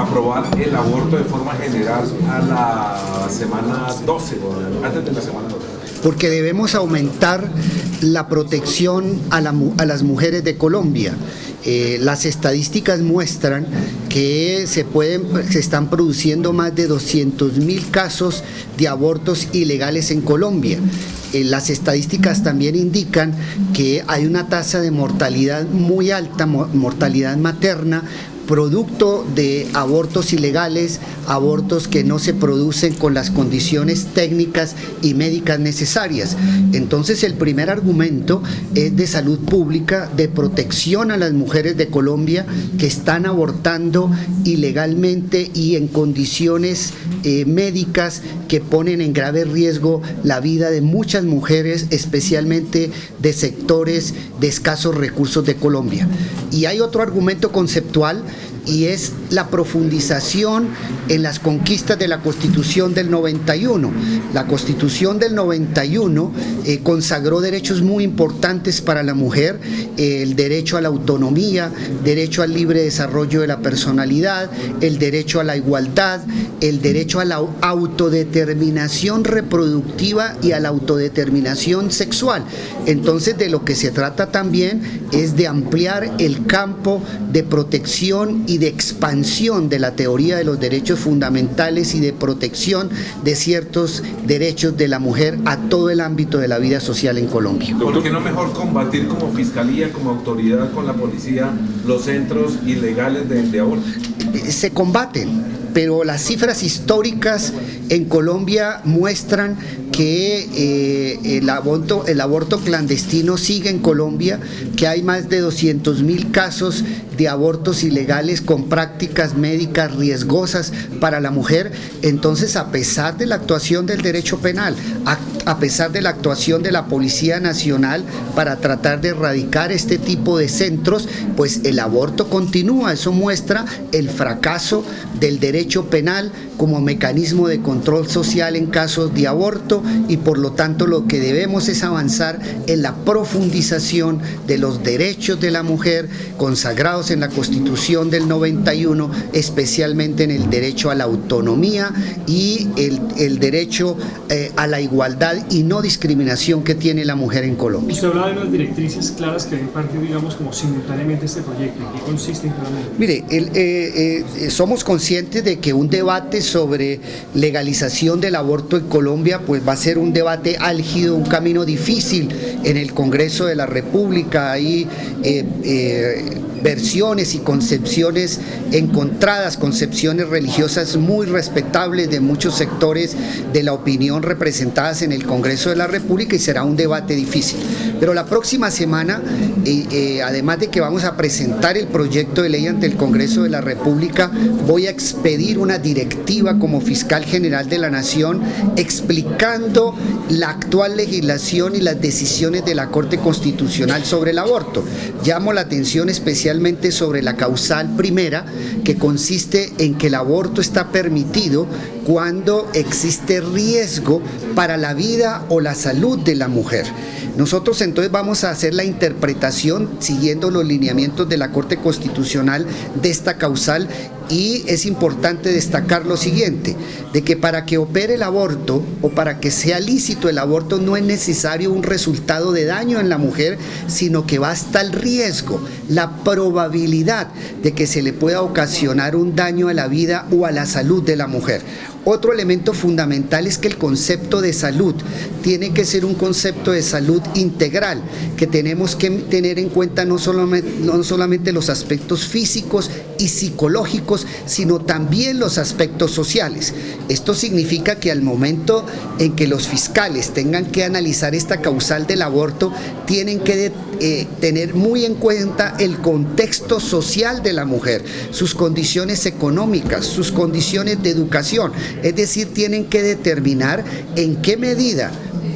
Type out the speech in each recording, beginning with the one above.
aprobar el aborto de forma general a la semana 12, antes de la semana 12? Porque debemos aumentar la protección a las mujeres de Colombia. Las estadísticas muestran que se están produciendo más de 200.000 casos de abortos ilegales en Colombia. Las estadísticas también indican que hay una tasa de mortalidad muy alta, mortalidad materna, producto de abortos ilegales, abortos que no se producen con las condiciones técnicas y médicas necesarias. Entonces el primer argumento es de salud pública, de protección a las mujeres de Colombia que están abortando ilegalmente y en condiciones médicas que ponen en grave riesgo la vida de muchas mujeres, especialmente de sectores de escasos recursos de Colombia. Y hay otro argumento conceptual, y es la profundización en las conquistas de la Constitución del 91. La Constitución del 91 consagró derechos muy importantes para la mujer, el derecho a la autonomía, derecho al libre desarrollo de la personalidad, el derecho a la igualdad, el derecho a la autodeterminación reproductiva y a la autodeterminación sexual. Entonces, de lo que se trata también es de ampliar el campo de protección y de expansión de la teoría de los derechos fundamentales y de protección de ciertos derechos de la mujer a todo el ámbito de la vida social en Colombia. ¿Por qué no mejor combatir como fiscalía, como autoridad con la policía, los centros ilegales de aborto? Se combaten, pero las cifras históricas en Colombia muestran que el aborto clandestino sigue en Colombia, que hay más de 200.000 casos de abortos ilegales con prácticas médicas riesgosas para la mujer. Entonces, a pesar de la actuación del derecho penal, a pesar de la actuación de la Policía Nacional para tratar de erradicar este tipo de centros, pues el aborto continúa. Eso muestra el fracaso del derecho penal como mecanismo de control social en casos de aborto, y por lo tanto lo que debemos es avanzar en la profundización de los derechos de la mujer consagrados en la Constitución del 91, especialmente en el derecho a la autonomía y el derecho a la igualdad y no discriminación que tiene la mujer en Colombia. Usted hablaba de unas directrices claras que deben partir, digamos, como simultáneamente este proyecto. ¿En qué consiste claramente? Mire, somos conscientes de que un debate sobre legalización del aborto en Colombia pues va a ser un debate álgido, un camino difícil en el Congreso de la República. Hay versiones y concepciones encontradas, concepciones religiosas muy respetables de muchos sectores de la opinión representadas en el Congreso de la República, y será un debate difícil. Pero la próxima semana, además de que vamos a presentar el proyecto de ley ante el Congreso de la República, voy a expedir una directiva como fiscal general de la Nación explicando la actual legislación y las decisiones de la Corte Constitucional sobre el aborto. Llamo la atención especialmente sobre la causal primera, que consiste en que el aborto está permitido cuando existe riesgo para la vida o la salud de la mujer. Nosotros entonces vamos a hacer la interpretación siguiendo los lineamientos de la Corte Constitucional de esta causal, y es importante destacar lo siguiente, de que para que opere el aborto o para que sea lícito el aborto no es necesario un resultado de daño en la mujer, sino que basta el riesgo, la probabilidad de que se le pueda ocasionar un daño a la vida o a la salud de la mujer. Otro elemento fundamental es que el concepto de salud tiene que ser un concepto de salud integral, que tenemos que tener en cuenta no solamente los aspectos físicos y psicológicos, sino también los aspectos sociales. Esto significa que al momento en que los fiscales tengan que analizar esta causal del aborto, tienen que tener muy en cuenta el contexto social de la mujer, sus condiciones económicas, sus condiciones de educación. Es decir, tienen que determinar en qué medida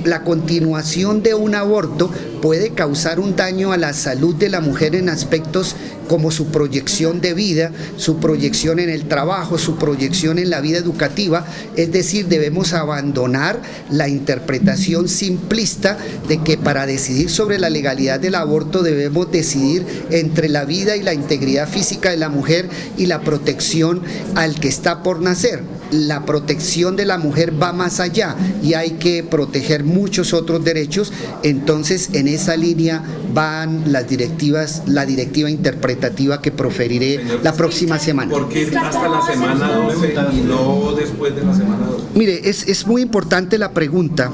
la continuación de un aborto puede causar un daño a la salud de la mujer en aspectos como su proyección de vida, su proyección en el trabajo, su proyección en la vida educativa. Es decir, debemos abandonar la interpretación simplista de que para decidir sobre la legalidad del aborto debemos decidir entre la vida y la integridad física de la mujer y la protección al que está por nacer. La protección de la mujer va más allá y hay que proteger muchos otros derechos. Entonces, en esa línea van las directivas, la directiva interpretativa que proferiré la próxima semana. ¿Por qué hasta la semana 12 y no después de la semana 12? Mire, es muy importante la pregunta,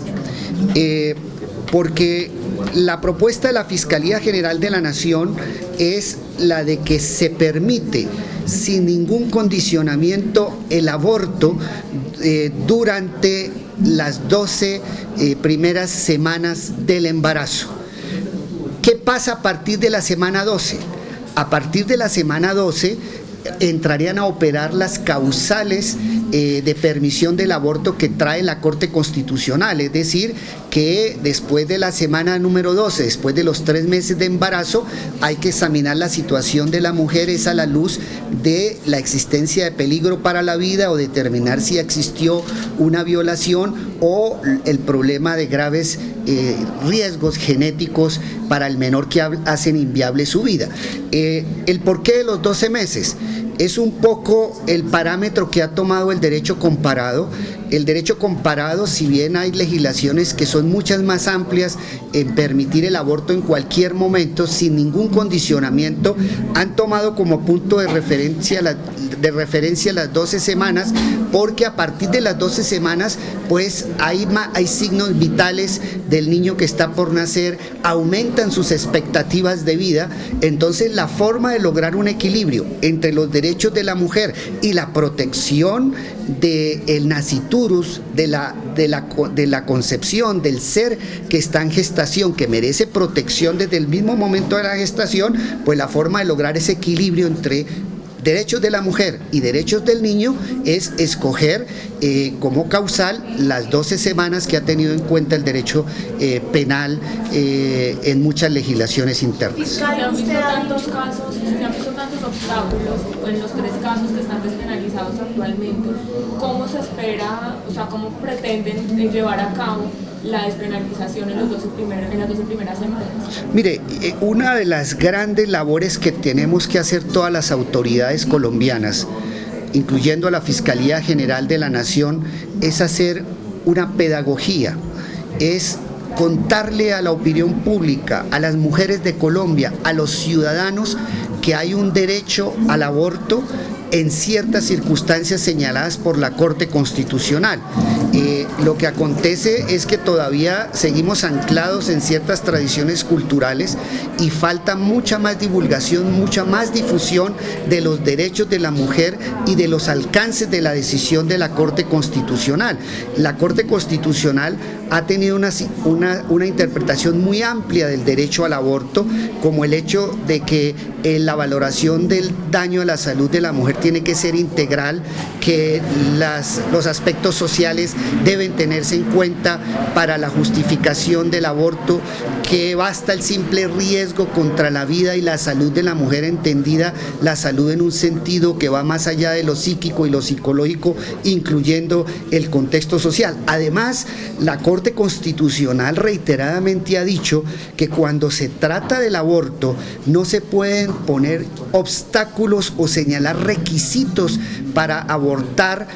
porque la propuesta de la Fiscalía General de la Nación es la de que se permite sin ningún condicionamiento el aborto durante las 12 primeras semanas del embarazo. ¿Qué pasa a partir de la semana 12? A partir de la semana 12 entrarían a operar las causales de permisión del aborto que trae la Corte Constitucional, es decir, que después de la semana número 12, después de los 3 meses de embarazo, hay que examinar la situación de la mujer es a la luz de la existencia de peligro para la vida o determinar si existió una violación o el problema de graves riesgos genéticos para el menor que hacen inviable su vida. El porqué de los 12 meses es un poco el parámetro que ha tomado el derecho comparado. El derecho comparado, si bien hay legislaciones que son muchas más amplias en permitir el aborto en cualquier momento, sin ningún condicionamiento, han tomado como punto de referencia las 12 semanas, porque a partir de las 12 semanas, pues hay signos vitales del niño que está por nacer, aumentan sus expectativas de vida. Entonces, la forma de lograr un equilibrio entre los derechos de la mujer y la protección del naciturus, de la concepción del ser que está en gestación, que merece protección desde el mismo momento de la gestación, pues la forma de lograr ese equilibrio entre derechos de la mujer y derechos del niño es escoger como causal las 12 semanas que ha tenido en cuenta el derecho penal en muchas legislaciones internas. Se han visto tantos casos, se han visto tantos obstáculos en los 3 casos que están despenalizados actualmente. ¿Cómo se espera, o sea, cómo pretenden llevar a cabo la despenalización en las 12 primeras semanas? Mire, una de las grandes labores que tenemos que hacer todas las autoridades colombianas, incluyendo a la Fiscalía General de la Nación, es hacer una pedagogía, es contarle a la opinión pública, a las mujeres de Colombia, a los ciudadanos, que hay un derecho al aborto en ciertas circunstancias señaladas por la Corte Constitucional. Lo que acontece es que todavía seguimos anclados en ciertas tradiciones culturales y falta mucha más divulgación, mucha más difusión de los derechos de la mujer y de los alcances de la decisión de la Corte Constitucional. La Corte Constitucional ha tenido una interpretación muy amplia del derecho al aborto, como el hecho de que la valoración del daño a la salud de la mujer tiene que ser integral, que los aspectos sociales deben tenerse en cuenta para la justificación del aborto, que basta el simple riesgo contra la vida y la salud de la mujer, entendida la salud en un sentido que va más allá de lo psíquico y lo psicológico, incluyendo el contexto social. Además, la Corte Constitucional reiteradamente ha dicho que cuando se trata del aborto no se pueden poner obstáculos o señalar requisitos para abortar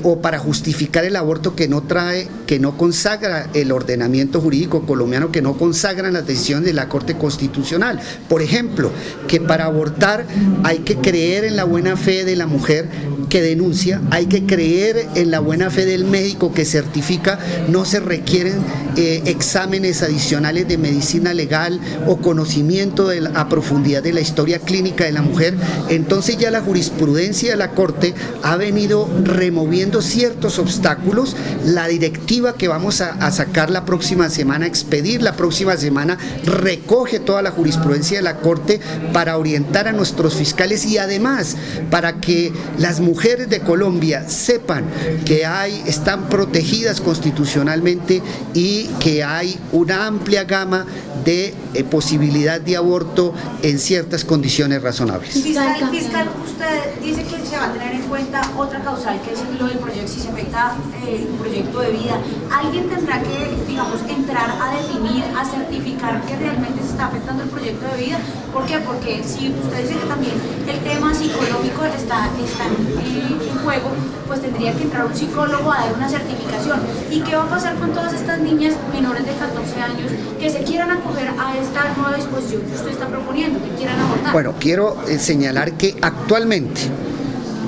o para justificar el aborto que no consagra el ordenamiento jurídico colombiano, que no consagran las decisiones de la Corte Constitucional. Por ejemplo, que para abortar hay que creer en la buena fe de la mujer que denuncia, hay que creer en la buena fe del médico que certifica, no se requieren exámenes adicionales de medicina legal o conocimiento a profundidad de la historia clínica de la mujer. Entonces ya la jurisprudencia de la Corte ha venido removiendo ciertos obstáculos. La directiva que vamos a sacar la próxima semana, expedir la próxima semana, recoge toda la jurisprudencia de la Corte para orientar a nuestros fiscales y además para que las mujeres mujeres de Colombia sepan que están protegidas constitucionalmente y que hay una amplia gama de posibilidad de aborto en ciertas condiciones razonables. Fiscal, usted dice que se va a tener en cuenta otra causal, que es lo del proyecto, si se afecta el proyecto de vida. ¿Alguien tendrá que, digamos, entrar a definir, a certificar que realmente se está afectando el proyecto de vida? ¿Por qué? Porque si usted dice que también el tema psicológico está en juego, pues tendría que entrar un psicólogo a dar una certificación. ¿Y qué va a pasar con todas estas niñas menores de 14 años que se quieran acoger a esta nueva disposición que usted está proponiendo, que quieran abortar? Bueno, quiero señalar que actualmente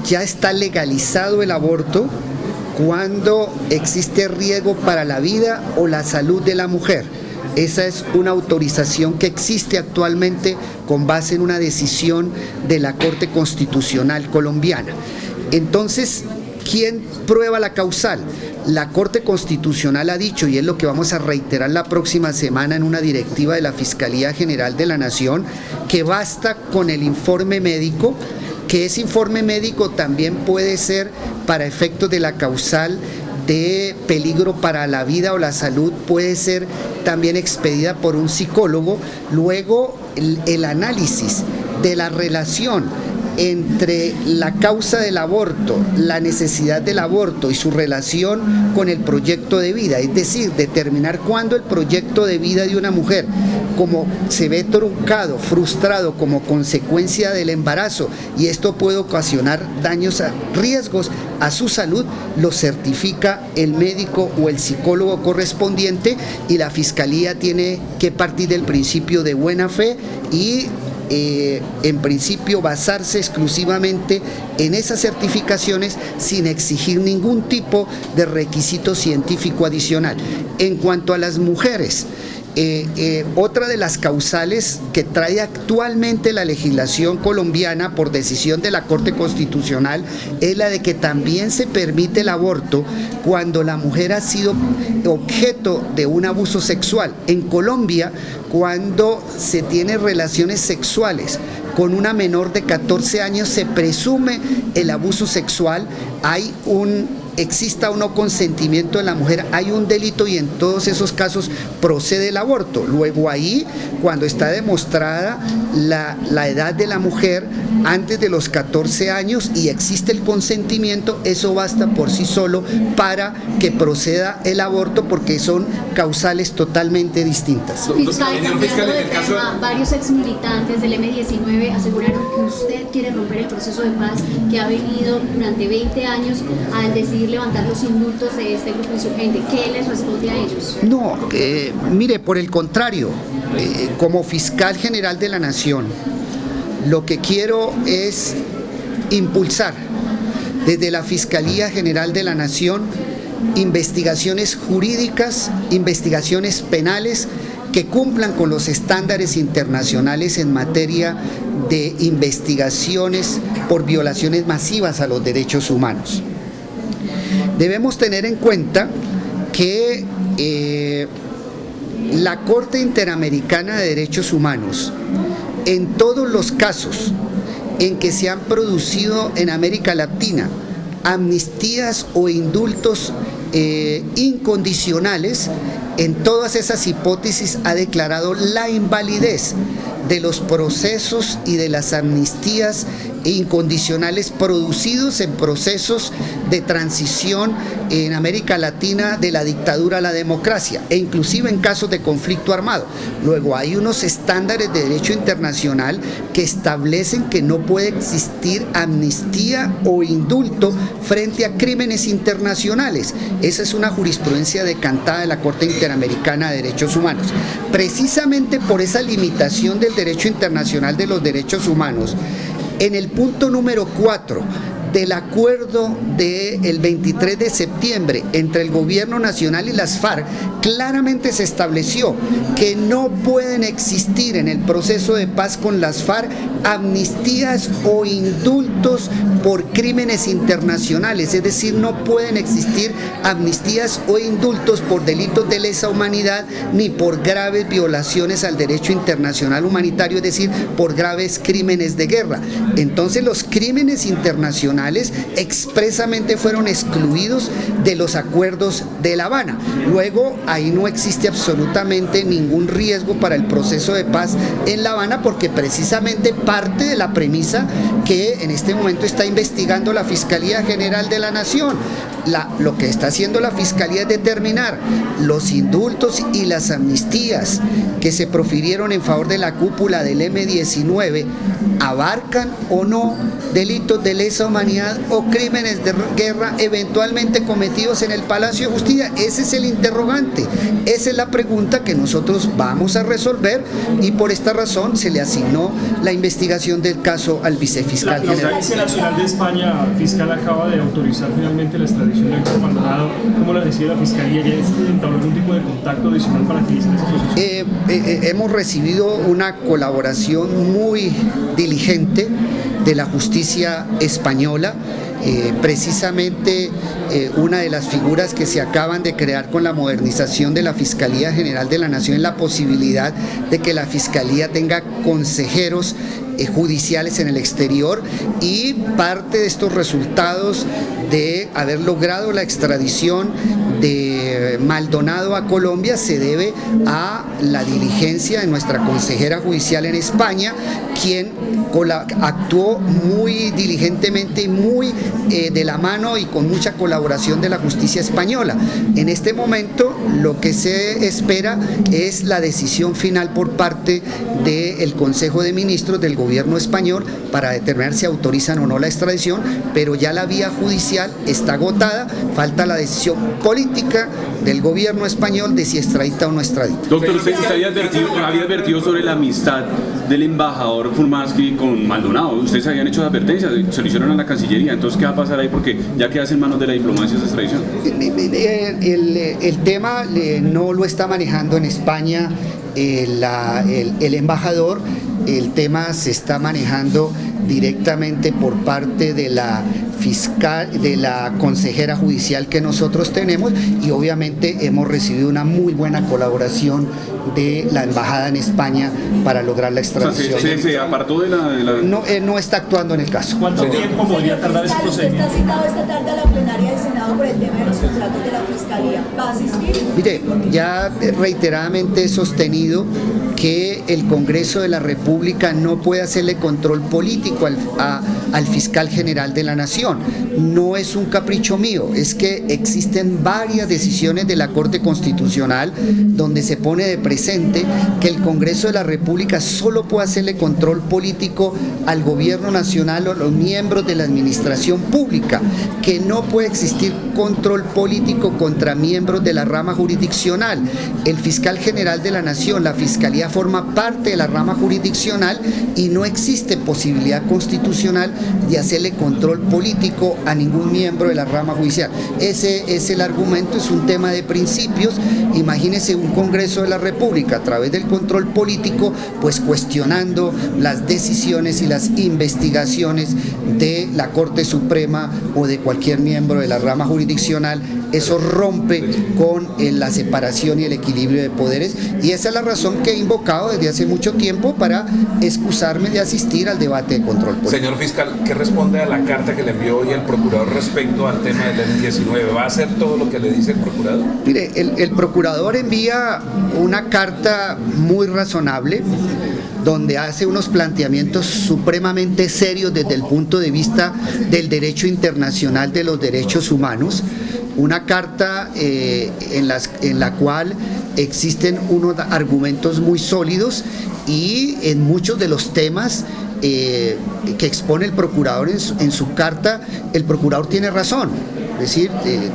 ya está legalizado el aborto cuando existe riesgo para la vida o la salud de la mujer. Esa es una autorización que existe actualmente con base en una decisión de la Corte Constitucional colombiana. Entonces, ¿quién prueba la causal? La Corte Constitucional ha dicho, y es lo que vamos a reiterar la próxima semana en una directiva de la Fiscalía General de la Nación, que basta con el informe médico, que ese informe médico también puede ser para efectos de la causal de peligro para la vida o la salud, puede ser también expedida por un psicólogo. Luego el análisis de la relación entre la causa del aborto, la necesidad del aborto y su relación con el proyecto de vida, es decir, determinar cuándo el proyecto de vida de una mujer, como se ve truncado, frustrado como consecuencia del embarazo, y esto puede ocasionar daños, riesgos a su salud, lo certifica el médico o el psicólogo correspondiente, y la Fiscalía tiene que partir del principio de buena fe y en principio basarse exclusivamente en esas certificaciones sin exigir ningún tipo de requisito científico adicional. En cuanto a las mujeres, otra de las causales que trae actualmente la legislación colombiana por decisión de la Corte Constitucional es la de que también se permite el aborto cuando la mujer ha sido objeto de un abuso sexual. En Colombia, cuando se tiene relaciones sexuales con una menor de 14 años, se presume el abuso sexual, exista o no consentimiento de la mujer, hay un delito y en todos esos casos procede el aborto. Luego ahí, cuando está demostrada la edad de la mujer antes de los 14 años y existe el consentimiento, eso basta por sí solo para que proceda el aborto, porque son causales totalmente distintas. Fiscal, cambiando de tema, varios exmilitantes del M-19 aseguraron que usted quiere romper el proceso de paz que ha venido durante 20 años al decidir levantar los indultos de este grupo insurgente. ¿Qué les responde a ellos? No, mire, por el contrario, como fiscal general de la Nación, lo que quiero es impulsar desde la Fiscalía General de la Nación investigaciones jurídicas, investigaciones penales que cumplan con los estándares internacionales en materia de investigaciones por violaciones masivas a los derechos humanos. Debemos tener en cuenta que la Corte Interamericana de Derechos Humanos, en todos los casos en que se han producido en América Latina amnistías o indultos incondicionales, en todas esas hipótesis ha declarado la invalidez de los procesos y de las amnistías incondicionales producidos en procesos de transición en América Latina de la dictadura a la democracia, e inclusive en casos de conflicto armado. Luego hay unos estándares de derecho internacional que establecen que no puede existir amnistía o indulto frente a crímenes internacionales. Esa es una jurisprudencia decantada de la Corte Interamericana de Derechos Humanos. Precisamente por esa limitación del derecho internacional de los derechos humanos, en el punto número 4 del acuerdo del 23 de septiembre entre el gobierno nacional y las FARC, claramente se estableció que no pueden existir en el proceso de paz con las FARC amnistías o indultos por crímenes internacionales, es decir, no pueden existir amnistías o indultos por delitos de lesa humanidad ni por graves violaciones al derecho internacional humanitario, es decir, por graves crímenes de guerra. Entonces los crímenes internacionales nacionales expresamente fueron excluidos de los acuerdos de La Habana. Luego, ahí no existe absolutamente ningún riesgo para el proceso de paz en La Habana, porque precisamente parte de la premisa que en este momento está investigando la Fiscalía General de la Nación. Lo que está haciendo la Fiscalía es determinar los indultos y las amnistías que se profirieron en favor de la cúpula del M-19 abarcan o no delitos de lesa humanidad o crímenes de guerra eventualmente cometidos en el Palacio de Justicia. Ese es el interrogante, esa es la pregunta que nosotros vamos a resolver, y por esta razón se le asignó la investigación del caso al vicefiscal La general. Audiencia Nacional de España, fiscal, acaba de autorizar finalmente la extradición de Héctor Maldonado. ¿Cómo la recibe la Fiscalía? ¿Ya entabló algún tipo de contacto adicional para agilizar ese proceso? Hemos recibido una colaboración muy diligente de la justicia española. Precisamente una de las figuras que se acaban de crear con la modernización de la Fiscalía General de la Nación es la posibilidad de que la Fiscalía tenga consejeros judiciales en el exterior, y parte de estos resultados de haber logrado la extradición de Maldonado a Colombia se debe a la diligencia de nuestra consejera judicial en España, quien actuó muy diligentemente y muy de la mano y con mucha colaboración de la justicia española. En este momento lo que se espera es la decisión final por parte del Consejo de Ministros del Gobierno español para determinar si autorizan o no la extradición, pero ya la vía judicial está agotada, falta la decisión política del gobierno español de si extradita o no extradita. Doctor, usted había advertido sobre la amistad del embajador Furmansky con Maldonado. Ustedes habían hecho advertencias, se lo hicieron a la Cancillería. Entonces, ¿qué va a pasar ahí? Porque ya queda en manos de la diplomacia esa extradición. El tema no lo está manejando en España el embajador. El tema se está manejando directamente por parte de la fiscal, de la consejera judicial que nosotros tenemos, y obviamente hemos recibido una muy buena colaboración de la embajada en España para lograr la extradición. O sea, se apartó de la... No está actuando en el caso. ¿Cuánto tiempo podría tardar ese procedimiento? Está citado esta tarde a la plenaria del Senado por el tema de los contratos de la Fiscalía. ¿Va a asistir? Mire, ya reiteradamente he sostenido que el Congreso de la República no puede hacerle control político al fiscal general de la Nación. No es un capricho mío, es que existen varias decisiones de la Corte Constitucional donde se pone de presente que el Congreso de la República solo puede hacerle control político al gobierno nacional o a los miembros de la administración pública, que no puede existir control político contra miembros de la rama jurisdiccional. El fiscal general de la Nación, la Fiscalía, forma parte de la rama jurisdiccional y no existe posibilidad constitucional de hacerle control político a ningún miembro de la rama judicial. Ese es el argumento, es un tema de principios. Imagínese un Congreso de la República a través del control político, pues cuestionando las decisiones y las investigaciones de la Corte Suprema o de cualquier miembro de la rama jurisdiccional. Eso rompe con la separación y el equilibrio de poderes, y esa es la razón que he invocado desde hace mucho tiempo para excusarme de asistir al debate de control político. Señor fiscal, ¿qué responde a la carta que le envió hoy el procurador respecto al tema del M-19? ¿Va a hacer todo lo que le dice el procurador? Mire, el procurador envía una carta muy razonable donde hace unos planteamientos supremamente serios desde el punto de vista del derecho internacional de los derechos humanos. Una carta en la cual existen unos argumentos muy sólidos, y en muchos de los temas que expone el procurador en su carta, el procurador tiene razón. Es decir,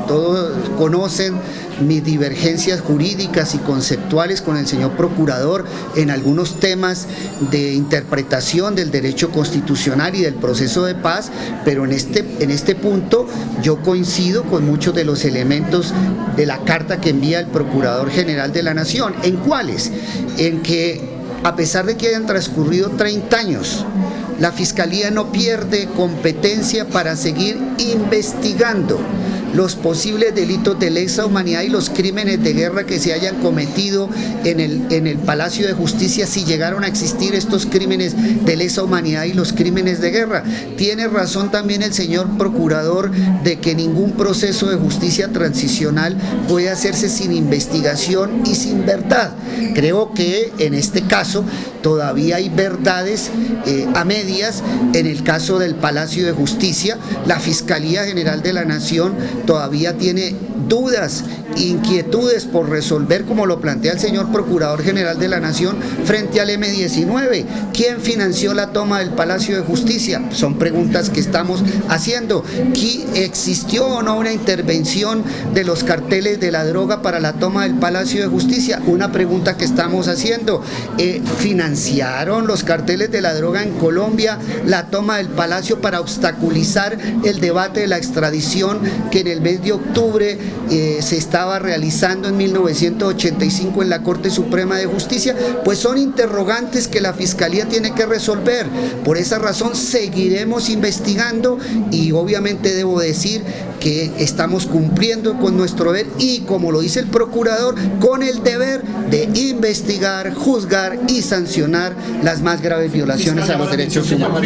todos conocen mis divergencias jurídicas y conceptuales con el señor procurador en algunos temas de interpretación del derecho constitucional y del proceso de paz, pero en este punto yo coincido con muchos de los elementos de la carta que envía el Procurador General de la Nación. ¿En cuáles? En que, a pesar de que hayan transcurrido 30 años, la Fiscalía no pierde competencia para seguir investigando los posibles delitos de lesa humanidad y los crímenes de guerra que se hayan cometido en el Palacio de Justicia, si llegaron a existir estos crímenes de lesa humanidad y los crímenes de guerra. Tiene razón también el señor procurador de que ningún proceso de justicia transicional puede hacerse sin investigación y sin verdad. Creo que en este caso todavía hay verdades a medias. En el caso del Palacio de Justicia, la Fiscalía General de la Nación todavía tiene dudas, inquietudes por resolver, como lo plantea el señor Procurador General de la Nación frente al M-19. ¿Quién financió la toma del Palacio de Justicia? Son preguntas que estamos haciendo. ¿Existió o no una intervención de los carteles de la droga para la toma del Palacio de Justicia? Una pregunta que estamos haciendo. ¿Financiaron los carteles de la droga en Colombia la toma del Palacio para obstaculizar el debate de la extradición que en el mes de octubre se estaba realizando en 1985 en la Corte Suprema de Justicia? Pues son interrogantes que la Fiscalía tiene que resolver. Por esa razón seguiremos investigando y obviamente debo decir que estamos cumpliendo con nuestro deber y, como lo dice el Procurador, con el deber de investigar, juzgar y sancionar las más graves violaciones a los derechos humanos.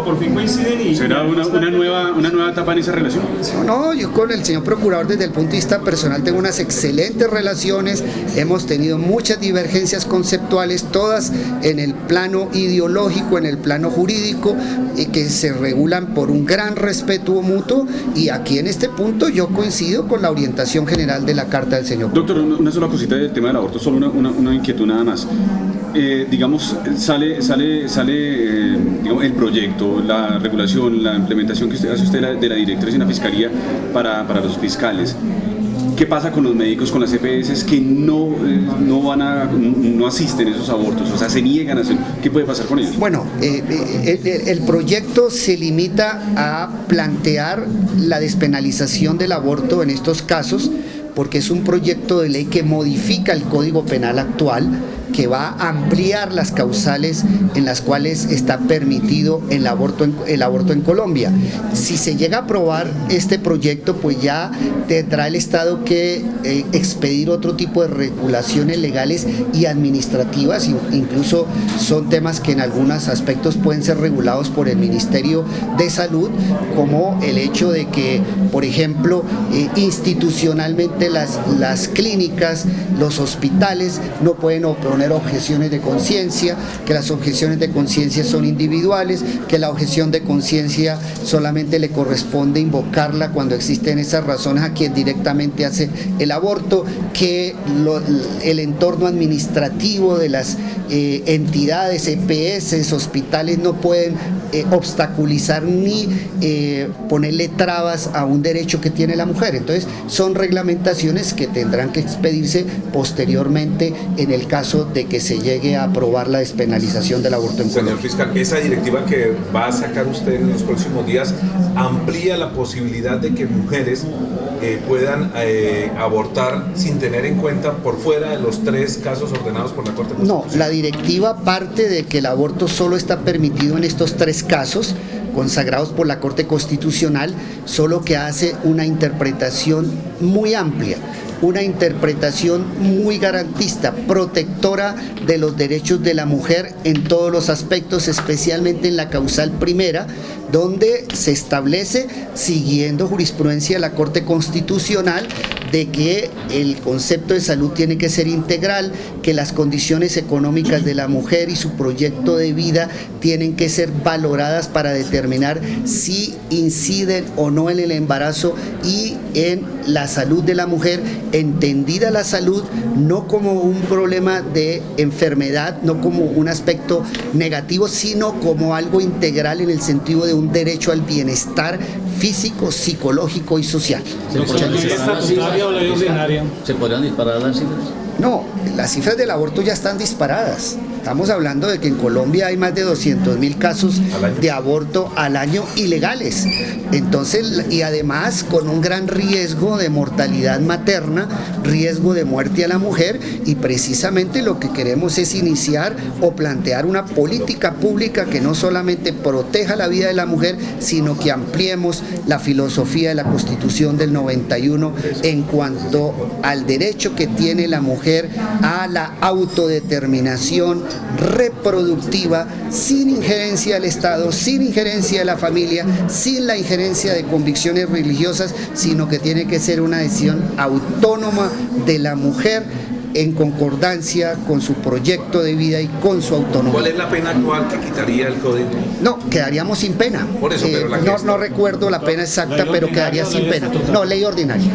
Por fin coinciden y... ¿Será una nueva etapa en esa relación? No, yo con el señor Procurador desde el punto de vista personal tengo unas excelentes relaciones, hemos tenido muchas divergencias conceptuales, todas en el plano ideológico, en el plano jurídico, que se regulan por un gran respeto mutuo, y aquí en este punto yo coincido con la orientación general de la Carta del señor. Doctor, una sola cosita del tema del aborto, solo una inquietud nada más. Digamos, sale digamos, el proyecto, la regulación, la implementación que hace usted de la directriz en la Fiscalía para los fiscales. ¿Qué pasa con los médicos, con las EPS que no asisten a esos abortos? O sea, se niegan a hacer. ¿Qué puede pasar con ellos? Bueno, el proyecto se limita a plantear la despenalización del aborto en estos casos, porque es un proyecto de ley que modifica el Código Penal actual, que va a ampliar las causales en las cuales está permitido el aborto en Colombia. Si se llega a aprobar este proyecto, pues ya tendrá el Estado que expedir otro tipo de regulaciones legales y administrativas, incluso son temas que en algunos aspectos pueden ser regulados por el Ministerio de Salud, como el hecho de que, por ejemplo, institucionalmente las clínicas, los hospitales no pueden oponer objeciones de conciencia, que las objeciones de conciencia son individuales, que la objeción de conciencia solamente le corresponde invocarla cuando existen esas razones a quien directamente hace el aborto, que el entorno administrativo de las entidades, EPS, hospitales no pueden obstaculizar ni ponerle trabas a un derecho que tiene la mujer. Entonces son reglamentaciones que tendrán que expedirse posteriormente en el caso de que se llegue a aprobar la despenalización del aborto en Colombia. Señor fiscal, esa directiva que va a sacar usted en los próximos días amplía la posibilidad de que mujeres puedan abortar sin tener en cuenta por fuera de los 3 casos ordenados por la Corte Constitucional. No, la directiva parte de que el aborto solo está permitido en estos 3 casos consagrados por la Corte Constitucional, solo que hace una interpretación muy amplia, una interpretación muy garantista, protectora de los derechos de la mujer en todos los aspectos, especialmente en la causal primera, donde se establece, siguiendo jurisprudencia de la Corte Constitucional, de que el concepto de salud tiene que ser integral, que las condiciones económicas de la mujer y su proyecto de vida tienen que ser valoradas para determinar si inciden o no en el embarazo y en la salud de la mujer, entendida la salud no como un problema de enfermedad, no como un aspecto negativo, sino como algo integral en el sentido de un derecho al bienestar físico, psicológico y social. ¿Se podrían disparar las cifras? No, las cifras del aborto ya están disparadas. estamos hablando de que en Colombia hay más de 200.000 casos de aborto al año ilegales. Entonces, y además con un gran riesgo de mortalidad materna, riesgo de muerte a la mujer, y precisamente lo que queremos es iniciar o plantear una política pública que no solamente proteja la vida de la mujer, sino que ampliemos la filosofía de la Constitución del 91 en cuanto al derecho que tiene la mujer a la autodeterminación reproductiva, sin injerencia del Estado, sin injerencia de la familia, sin la injerencia de convicciones religiosas, sino que tiene que ser una decisión autónoma de la mujer en concordancia con su proyecto de vida y con su autonomía. ¿Cuál es la pena actual que quitaría el código? No, quedaríamos sin pena. Por eso, pero la que no recuerdo la pena exacta, pero quedaría sin pena. No, ley ordinaria.